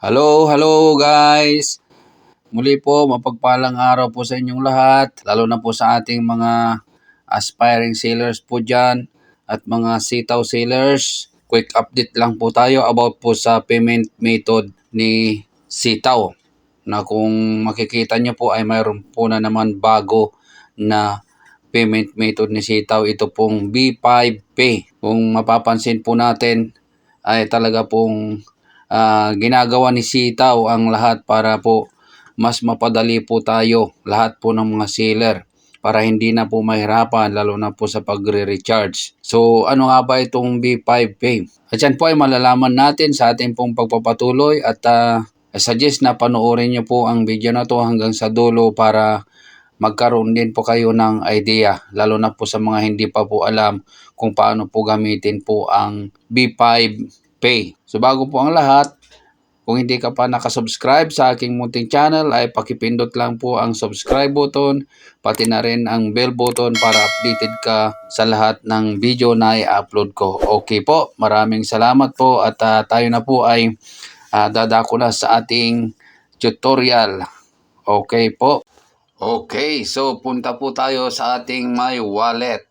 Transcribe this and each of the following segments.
Hello, hello guys! Muli po, mapagpalang araw po sa inyong lahat, lalo na po sa ating mga aspiring sailors po dyan at mga sitaw sailors. Quick update lang po tayo about po sa payment method ni sitaw, na kung makikita nyo po ay mayroon po na naman bago na payment method ni sitaw. Ito pong B5 Pay. Kung mapapansin po natin ay talaga pong ginagawa ni sitaw ang lahat para po mas mapadali po tayo, lahat po ng mga seller, para hindi na po mahirapan, lalo na po sa pagre-recharge. So ano nga ba itong B5 Pay? At yan po ay malalaman natin sa ating pong pagpapatuloy at suggest na panoorin nyo po ang video na to hanggang sa dulo para magkaroon din po kayo ng idea, lalo na po sa mga hindi pa po alam kung paano po gamitin po ang B5 Pay. So bago po ang lahat, kung hindi ka pa nakasubscribe sa aking munting channel ay pakipindot lang po ang subscribe button, pati na rin ang bell button para updated ka sa lahat ng video na i-upload ko. Okay po, maraming salamat po at tayo na po ay dadako na sa ating tutorial. Okay po. Okay, so punta po tayo sa ating my wallet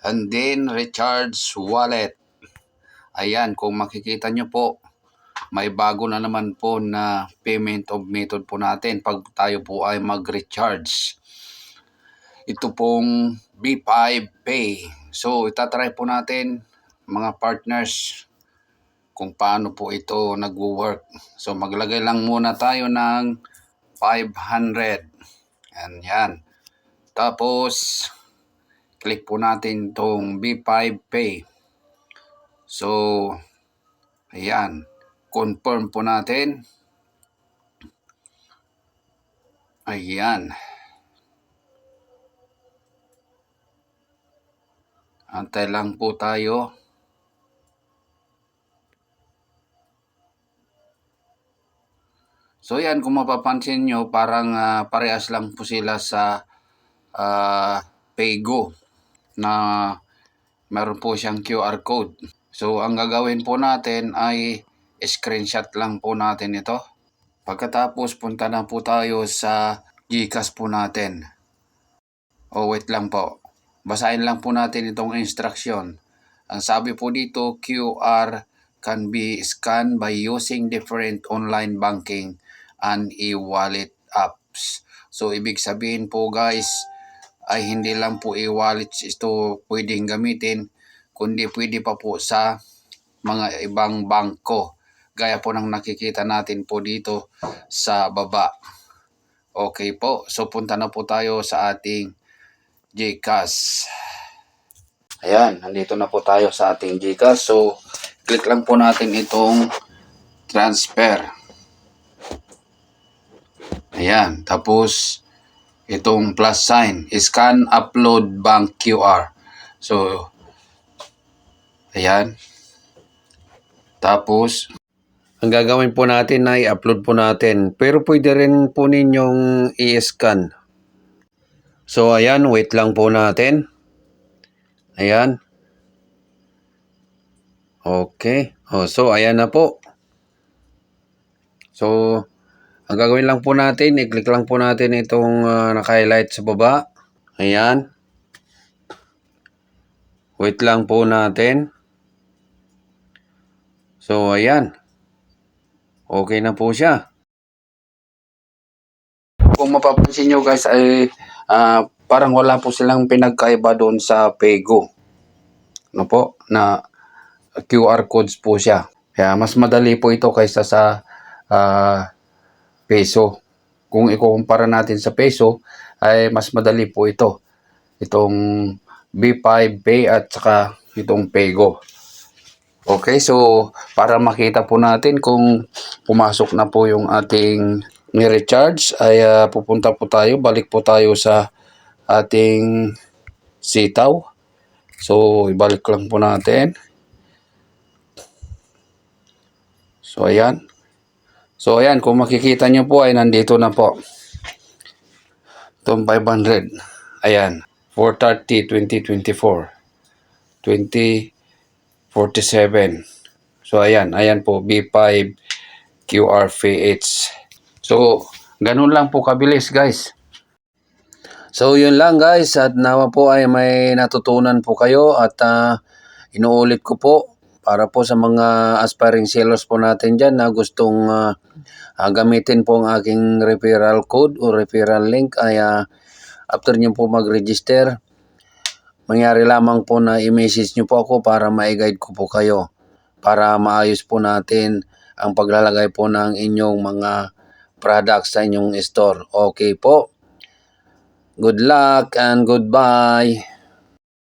and then recharge wallet. Ayan, kung makikita nyo po, may bago na naman po na payment of method po natin pag tayo po ay mag-recharge. Ito pong B5 Pay. So, itatry po natin mga partners kung paano po ito nagwo-work. So, maglagay lang muna tayo ng 500. Yan. Tapos, click po natin itong B5 Pay. So, ayan. Confirm po natin. Ayan. Antay lang po tayo. So, yan. Kung mapapansin nyo, parang parehas lang po sila sa Paygo na meron po siyang QR code. So, ang gagawin po natin ay screenshot lang po natin ito. Pagkatapos, punta na po tayo sa GCash po natin. Wait lang po. Basahin lang po natin itong instruction. Ang sabi po dito, QR can be scanned by using different online banking and e-wallet apps. So, ibig sabihin po guys, ay hindi lang po e-wallets ito pwedeng gamitin, kundi pwede pa po sa mga ibang bangko. Gaya po ng nakikita natin po dito sa baba. Okay po, so punta na po tayo sa ating GCash. Ayan, nandito na po tayo sa ating GCash. So, click lang po natin itong transfer. Ayan, tapos itong plus sign, scan, upload, bank QR. So, ayan. Tapos, ang gagawin po natin ay i-upload po natin. Pero pwede rin po ninyong i-scan. So, ayan, wait lang po natin. Ayan. Okay. So, ayan na po. So, ang gagawin lang po natin, i-click lang po natin itong naka-highlight sa baba. Ayan. Wait lang po natin. So, ayan. Okay na po siya. Kung mapapansin nyo guys, ay parang wala po silang pinagkaiba doon sa Paygo. No po? Na QR codes po siya. Kaya mas madali po ito kaysa sa peso. Kung ikukumpara natin sa peso, ay mas madali po ito. Itong B5 Pay at saka itong Paygo. Okay, so para makita po natin kung pumasok na po yung ating ni-recharge, ay pupunta po tayo, balik po tayo sa ating sitaw. So, ibalik lang po natin. So, ayan. So, ayan, kung makikita nyo po ay nandito na po. Itong 500. Ayan, 4/30/2024. 2047. So, ayan po, B5 QRPH. So, ganun lang po kabilis guys. So, yun lang guys, at nawa po ay may natutunan po kayo at inuulit ko po para po sa mga aspiring sellers po natin dyan na gustong gamitin po ang aking referral code o referral link ay after nyo po mag-register, mangyari lamang po na i-message nyo po ako para ma-guide ko po kayo para maayos po natin ang paglalagay po ng inyong mga products sa inyong store. Okay po. Good luck and goodbye.